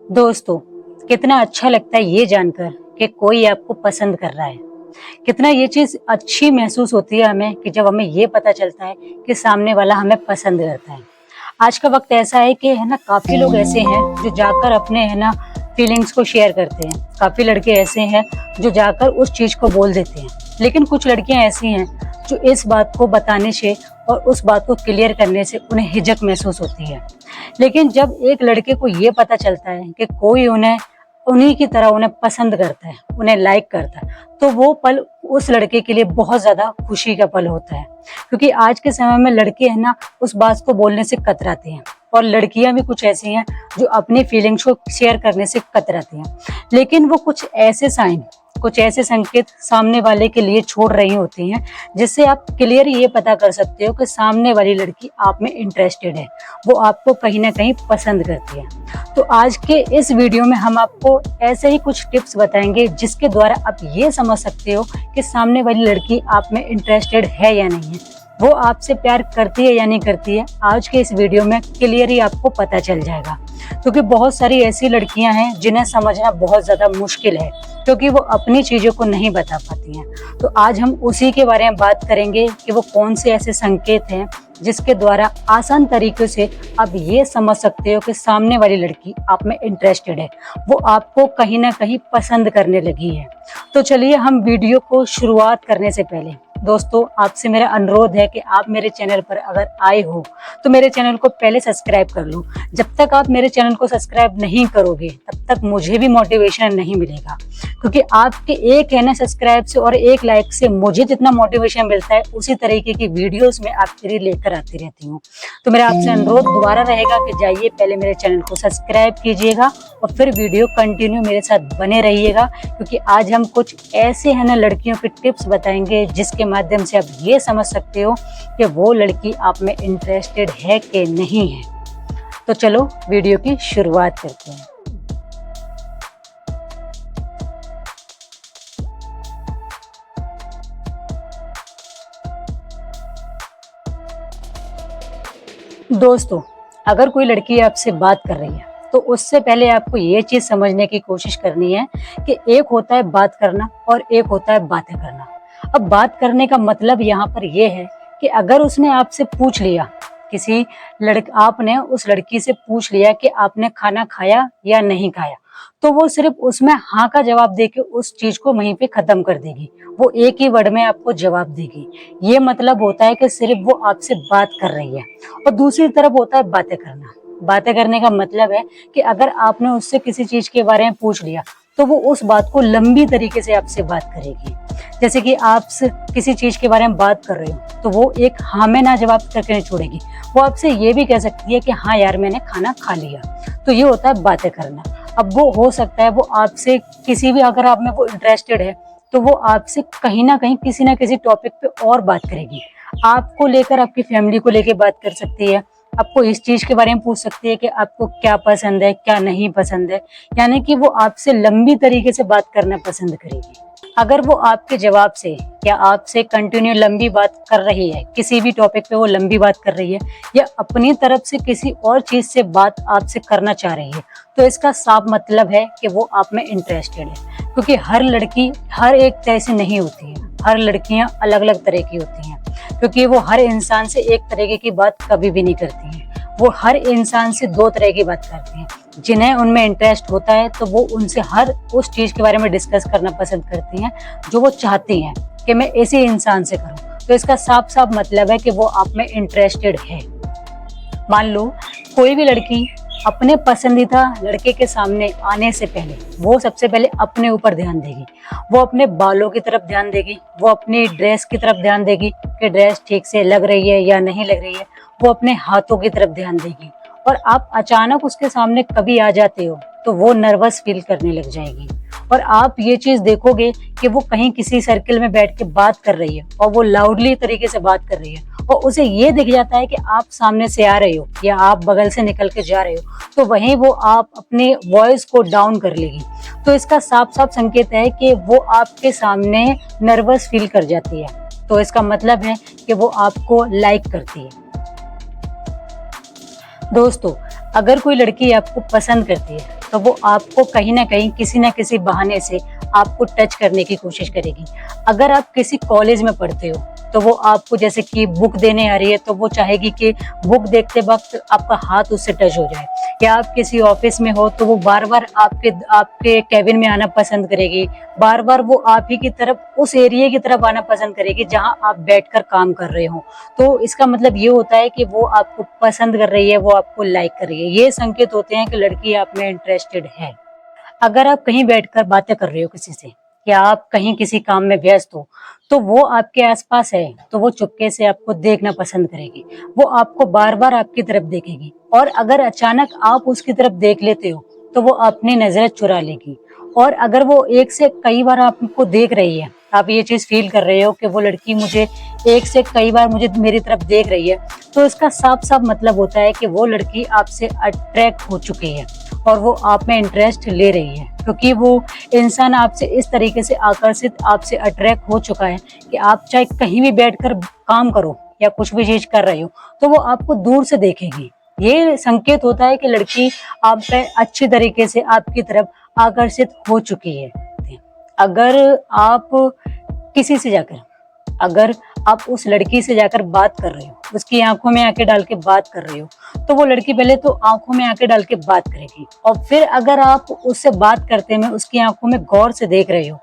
दोस्तों, कितना अच्छा लगता है ये जानकर कि कोई आपको पसंद कर रहा है। कितना ये चीज अच्छी महसूस होती है हमें कि जब हमें ये पता चलता है कि सामने वाला हमें पसंद करता है। आज का वक्त ऐसा है कि है ना, काफी लोग ऐसे हैं जो जाकर अपने है ना फीलिंग्स को शेयर करते हैं। काफी लड़के ऐसे हैं जो जाकर उस चीज को बोल देते हैं, लेकिन कुछ लड़कियां ऐसी हैं जो इस बात को बताने से और उस बात को क्लियर करने से उन्हें हिचक महसूस होती है। लेकिन जब एक लड़के को ये पता चलता है कि कोई उन्हें उन्हीं की तरह उन्हें पसंद करता है, उन्हें लाइक करता है, तो वो पल उस लड़के के लिए बहुत ज्यादा खुशी का पल होता है। क्योंकि आज के समय में लड़के है ना उस बात को बोलने से कतराते हैं, और लड़कियां भी कुछ ऐसी हैं जो अपनी फीलिंग्स को शेयर करने से कतराती हैं। लेकिन वो कुछ ऐसे संकेत सामने वाले के लिए छोड़ रही होती हैं, जिससे आप क्लियर ये पता कर सकते हो कि सामने वाली लड़की आप में इंटरेस्टेड है, वो आपको कहीं ना कहीं पसंद करती है। तो आज के इस वीडियो में हम आपको ऐसे ही कुछ टिप्स बताएंगे जिसके द्वारा आप ये समझ सकते हो कि सामने वाली लड़की आप में इंटरेस्टेड है या नहीं है, वो आपसे प्यार करती है या नहीं करती है। आज के इस वीडियो में क्लियर ही आपको पता चल जाएगा, क्योंकि बहुत सारी ऐसी लड़कियां हैं जिन्हें समझना बहुत ज्यादा मुश्किल है, क्योंकि वो अपनी चीजों को नहीं बता पाती हैं। तो आज हम उसी के बारे में बात करेंगे कि वो कौन से ऐसे संकेत हैं जिसके द्वारा आसान तरीके से आप ये समझ सकते हो कि सामने वाली लड़की आप में इंटरेस्टेड है, वो आपको कहीं ना कहीं पसंद करने लगी है। तो चलिए हम वीडियो को शुरुआत करने से पहले दोस्तों आपसे मेरा अनुरोध है कि आप मेरे चैनल पर अगर आए हो तो मेरे चैनल को पहले सब्सक्राइब कर लो। जब तक आप मेरे चैनल को सब्सक्राइब नहीं करोगे तब तक मुझे भी मोटिवेशन नहीं मिलेगा, क्योंकि आपके एक है ना सब्सक्राइब से और एक लाइक से मुझे जितना मोटिवेशन मिलता है उसी तरीके की वीडियोस में आपके लिए लेकर आती रहती हूँ। तो मेरा आपसे अनुरोध दोबारा रहेगा कि जाइए पहले मेरे चैनल को सब्सक्राइब कीजिएगा और फिर वीडियो कंटिन्यू मेरे साथ बने रहिएगा, क्योंकि आज हम कुछ ऐसे है ना लड़कियों के टिप्स बताएंगे जिसके माध्यम से आप ये समझ सकते हो कि वो लड़की आप में इंटरेस्टेड है कि नहीं है। तो चलो वीडियो की शुरुआत करते हैं। दोस्तों, अगर कोई लड़की आपसे बात कर रही है तो उससे पहले आपको ये चीज समझने की कोशिश करनी है कि एक होता है बात करना और एक होता है बातें करना। अब बात करने का मतलब यहाँ पर यह है कि अगर उसने आपसे पूछ लिया, आपने उस लड़की से पूछ लिया कि आपने खाना खाया या नहीं खाया, तो वो सिर्फ उसमें हाँ का जवाब देके उस चीज को वहीं पे खत्म कर देगी। वो एक ही वर्ड में आपको जवाब देगी। ये मतलब होता है कि सिर्फ वो आपसे बात कर रही है। और दूसरी तरफ होता है बातें करना। बातें करने का मतलब है कि अगर आपने उससे किसी चीज के बारे में पूछ लिया तो वो उस बात को लंबी तरीके से आपसे बात करेगी। जैसे कि आप किसी चीज के बारे में बात कर रहे हो तो वो एक हाँ में ना जवाब करके नहीं छोड़ेगी, वो आपसे ये भी कह सकती है कि हाँ यार मैंने खाना खा लिया। तो ये होता है बातें करना। अब वो हो सकता है वो आपसे किसी भी, अगर आप में वो इंटरेस्टेड है तो वो आपसे कहीं ना कहीं किसी ना किसी टॉपिक पे और बात करेगी। आपको लेकर, आपकी फैमिली को लेकर बात कर सकती है, आपको इस चीज के बारे में पूछ सकती है कि आपको क्या पसंद है क्या नहीं पसंद है, यानी कि वो आपसे लंबी तरीके से बात करना पसंद करेगी। अगर वो आपके जवाब से या आपसे कंटिन्यू लंबी बात कर रही है, किसी भी टॉपिक पे वो लंबी बात कर रही है या अपनी तरफ से किसी और चीज से बात आपसे करना चाह रही है, तो इसका साफ मतलब है कि वो आप में इंटरेस्टेड है। क्योंकि हर लड़की हर एक जैसी नहीं होती है, हर लड़कियां अलग अलग तरह की होती हैं, क्योंकि वो हर इंसान से एक तरीके की बात कभी भी नहीं करती हैं। वो हर इंसान से दो तरह की बात करती हैं। जिन्हें उनमें इंटरेस्ट होता है तो वो उनसे हर उस चीज के बारे में डिस्कस करना पसंद करती हैं जो वो चाहती हैं कि मैं ऐसे इंसान से करूं। तो इसका साफ साफ मतलब है कि वो आप में इंटरेस्टेड है। मान लो कोई भी लड़की अपने पसंदीदा लड़के के सामने आने से पहले वो सबसे पहले अपने ऊपर ध्यान देगी। वो अपने बालों की तरफ ध्यान देगी, वो अपनी ड्रेस की तरफ ध्यान देगी कि ड्रेस ठीक से लग रही है या नहीं लग रही है, वो अपने हाथों की तरफ ध्यान देगी। और आप अचानक उसके सामने कभी आ जाते हो तो वो नर्वस फील करने लग जाएगी। और आप ये चीज देखोगे कि वो कहीं किसी सर्कल में बैठ के बात कर रही है और वो लाउडली तरीके से बात कर रही है, और उसे ये दिख जाता है कि आप सामने से आ रहे हो या आप बगल से निकल के जा रहे हो, तो वहीं वो आप अपने वॉइस को डाउन कर लेगी। तो इसका साफ साफ संकेत है कि वो आपके सामने नर्वस फील कर जाती है। तो इसका मतलब है कि वो आपको लाइक करती है। दोस्तों, अगर कोई लड़की आपको पसंद करती है तो वो आपको कहीं ना कहीं किसी ना किसी बहाने से आपको टच करने की कोशिश करेगी। अगर आप किसी कॉलेज में पढ़ते हो तो वो आपको जैसे कि बुक देने आ रही है तो वो चाहेगी कि बुक देखते वक्त आपका हाथ उससे टच हो जाए, या आप किसी ऑफिस में हो तो वो बार बार आपके आपके कैबिन में आना पसंद करेगी, बार बार वो आप ही की तरफ उस एरिया की तरफ आना पसंद करेगी जहां आप बैठकर काम कर रहे हो। तो इसका मतलब ये होता है कि वो आपको पसंद कर रही है, वो आपको लाइक कर रही है। ये संकेत होते हैं कि लड़की आप में इंटरेस्टेड है। अगर आप कहीं बैठकर बातें कर रहे हो किसी से, या आप कहीं किसी काम में व्यस्त हो, तो वो आपके आसपास है तो वो चुपके से आपको देखना पसंद करेगी। वो आपको बार बार आपकी तरफ देखेगी, और अगर अचानक आप उसकी तरफ देख लेते हो तो वो अपनी नजरें चुरा लेगी। और अगर वो एक से कई बार आपको देख रही है, आप ये चीज फील कर रहे हो कि वो लड़की मुझे एक से कई बार मुझे मेरी तरफ देख रही है, तो इसका साफ साफ मतलब होता है कि वो लड़की आपसे अट्रैक्ट हो चुकी है और वो आप में इंटरेस्ट ले रही है, क्योंकि वो इंसान आपसे इस तरीके से आकर्षित, आपसे अट्रैक्ट हो चुका है कि आप चाहे कहीं भी बैठकर काम करो या कुछ भी चीज कर रहे हो तो वो आपको दूर से देखेगी। ये संकेत होता है कि लड़की आप पे अच्छी तरीके से आपकी तरफ आकर्षित हो चुकी है। अगर आप किसी से जाकर, अगर आप उस लड़की से जाकर बात कर रहे हो, उसकी आंखों में आंखें डाल के बात कर रहे हो, तो वो लड़की पहले तो आंखों में आंखें डाल के बात करेगी, और फिर अगर आप उससे बात करते में उसकी आंखों में गौर से देख रहे हो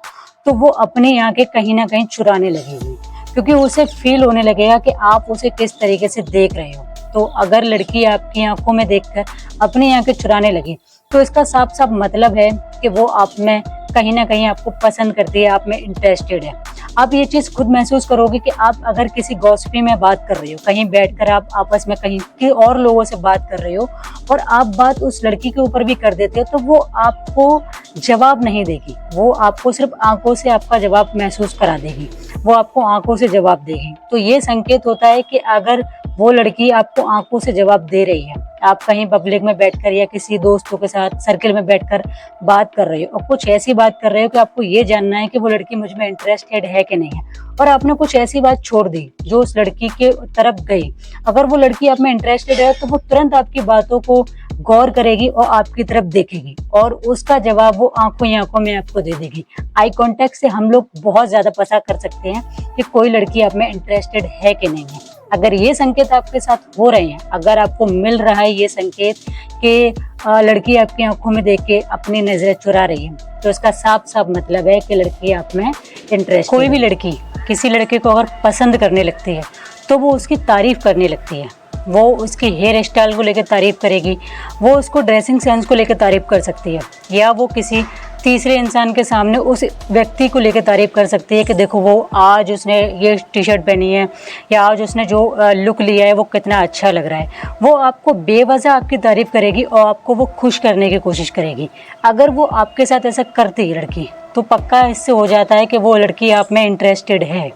तो वो अपनी आंखें कहीं ना कहीं चुराने लगेगी, क्योंकि उसे फील होने लगेगा कि आप उसे किस तरीके से देख रहे हो। तो अगर लड़की आपकी आंखों में देखकर अपनी आंखें चुराने लगी तो इसका साफ साफ मतलब है कि वो आप में कहीं ना कहीं आपको पसंद करती है, आप में इंटरेस्टेड है। आप ये चीज खुद महसूस करोगे कि आप अगर किसी गॉसिपी में बात कर रहे हो, कहीं बैठकर आप आपस में कहीं के और लोगों से बात कर रहे हो और आप बात उस लड़की के ऊपर भी कर देते हो, तो वो आपको जवाब नहीं देगी, वो आपको सिर्फ आंखों से आपका जवाब महसूस करा देगी, वो आपको आंखों से जवाब देगी। तो ये संकेत होता है कि अगर वो लड़की आपको आंखों से जवाब दे रही है, आप कहीं पब्लिक में बैठकर या किसी दोस्तों के साथ सर्किल में बैठकर बात कर रहे हो और कुछ ऐसी बात कर रहे हो कि आपको ये जानना है कि वो लड़की मुझ में इंटरेस्टेड है कि नहीं है, और आपने कुछ ऐसी बात छोड़ दी जो उस लड़की के तरफ गई। अगर वो लड़की आप में इंटरेस्टेड है तो वो तुरंत आपकी बातों को गौर करेगी और आपकी तरफ देखेगी, और उसका जवाब वो आंखों ही आंखों में आपको दे देगी। आई कांटेक्ट से हम लोग बहुत ज्यादा पता कर सकते हैं कि कोई लड़की आप में इंटरेस्टेड है कि नहीं है। अगर ये संकेत आपके साथ हो रहे हैं, अगर आपको मिल रहा है ये संकेत कि लड़की आपकी आंखों में देख के अपनी नजरें चुरा रही है, तो इसका साफ साफ मतलब है कि लड़की आप में इंटरेस्ट। कोई भी लड़की किसी लड़के को अगर पसंद करने लगती है तो वो उसकी तारीफ करने लगती है, वो उसकी हेयर स्टाइल को लेकर तारीफ करेगी, वो उसको ड्रेसिंग सेंस को लेकर तारीफ कर सकती है, या वो किसी तीसरे इंसान के सामने उस व्यक्ति को लेकर तारीफ कर सकती है कि देखो वो आज उसने ये टी शर्ट पहनी है, या आज उसने जो लुक लिया है वो कितना अच्छा लग रहा है। वो आपको बेवजह आपकी तारीफ करेगी और आपको वो खुश करने की कोशिश करेगी। अगर वो आपके साथ ऐसा करती है लड़की, तो पक्का इससे हो जाता है कि वो लड़की आप में इंटरेस्टेड है।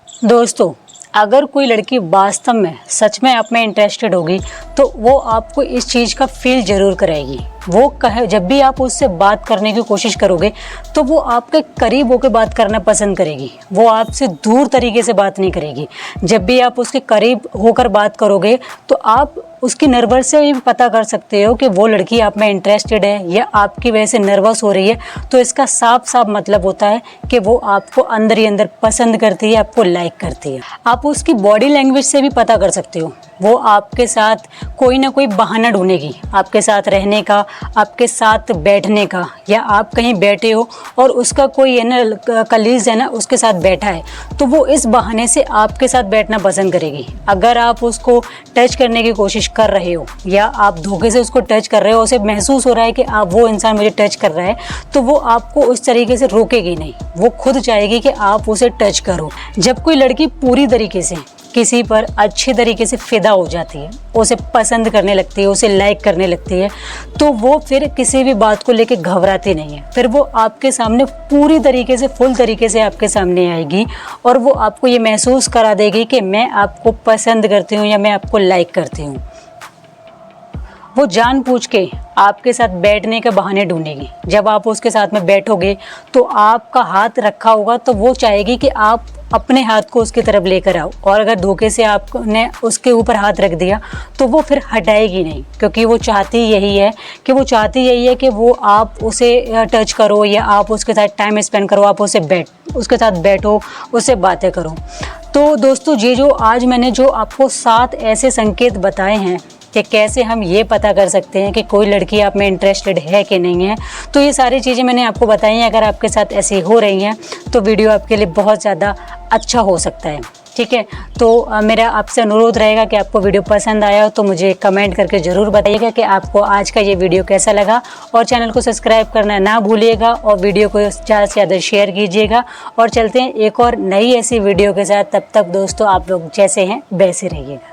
दोस्तों, अगर कोई लड़की वास्तव में सच में आप में इंटरेस्टेड होगी तो वो आपको इस चीज़ का फील जरूर कराएगी। वो कहे जब भी आप उससे बात करने की कोशिश करोगे तो वो आपके करीब होकर बात करना पसंद करेगी, वो आपसे दूर तरीके से बात नहीं करेगी। जब भी आप उसके करीब होकर बात करोगे तो आप उसकी नर्वस से भी पता कर सकते हो कि वो लड़की आप में इंटरेस्टेड है या आपकी वजह से नर्वस हो रही है। तो इसका साफ साफ मतलब होता है कि वो आपको अंदर ही अंदर पसंद करती है, आपको लाइक करती है। आप उसकी बॉडी लैंग्वेज से भी पता कर सकते हो, वो आपके साथ कोई ना कोई बहाना ढूंढेगी आपके साथ रहने का, आपके साथ बैठने का, या आप कहीं बैठे हो और उसका कोई है ना कलीग है ना उसके साथ बैठा है, तो वो इस बहाने से आपके साथ बैठना पसंद करेगी। अगर आप उसको टच करने की कोशिश कर रहे हो या आप धोखे से उसको टच कर रहे हो, उसे महसूस हो रहा है कि आप वो इंसान मुझे टच कर रहा है, तो वो आपको उस तरीके से रोकेगी नहीं, वो खुद चाहेगी कि आप उसे टच करो। जब कोई लड़की पूरी तरीके से किसी पर अच्छे तरीके से फिदा हो जाती है, उसे पसंद करने लगती है, उसे लाइक करने लगती है, तो वो फिर किसी भी बात को लेके घबराती नहीं है। फिर वो आपके सामने पूरी तरीके से, फुल तरीके से आपके सामने आएगी और वो आपको ये महसूस करा देगी कि मैं आपको पसंद करती हूँ या मैं आपको लाइक करती हूँ। वो जानबूझ के आपके साथ बैठने के बहाने ढूंढेगी। जब आप उसके साथ में बैठोगे तो आपका हाथ रखा होगा तो वो चाहेगी कि आप अपने हाथ को उसकी तरफ लेकर आओ, और अगर धोखे से आपने उसके ऊपर हाथ रख दिया तो वो फिर हटाएगी नहीं, क्योंकि वो चाहती यही है कि वो आप उसे टच करो या आप उसके साथ टाइम स्पेंड करो, आप उसके साथ बैठो, उससे बातें करो। तो दोस्तों, ये जो आज मैंने जो आपको 7 ऐसे संकेत बताए हैं कि कैसे हम ये पता कर सकते हैं कि कोई लड़की आप में इंटरेस्टेड है कि नहीं है, तो ये सारी चीज़ें मैंने आपको बताई हैं। अगर आपके साथ ऐसी हो रही हैं तो वीडियो आपके लिए बहुत ज़्यादा अच्छा हो सकता है। ठीक है, तो मेरा आपसे अनुरोध रहेगा कि आपको वीडियो पसंद आया हो तो मुझे कमेंट करके ज़रूर बताइएगा कि आपको आज का ये वीडियो कैसा लगा, और चैनल को सब्सक्राइब करना ना भूलिएगा और वीडियो को ज़्यादा से ज़्यादा शेयर कीजिएगा। और चलते हैं एक और नई ऐसी वीडियो के साथ। तब तक दोस्तों, आप लोग जैसे हैं वैसे रहिएगा।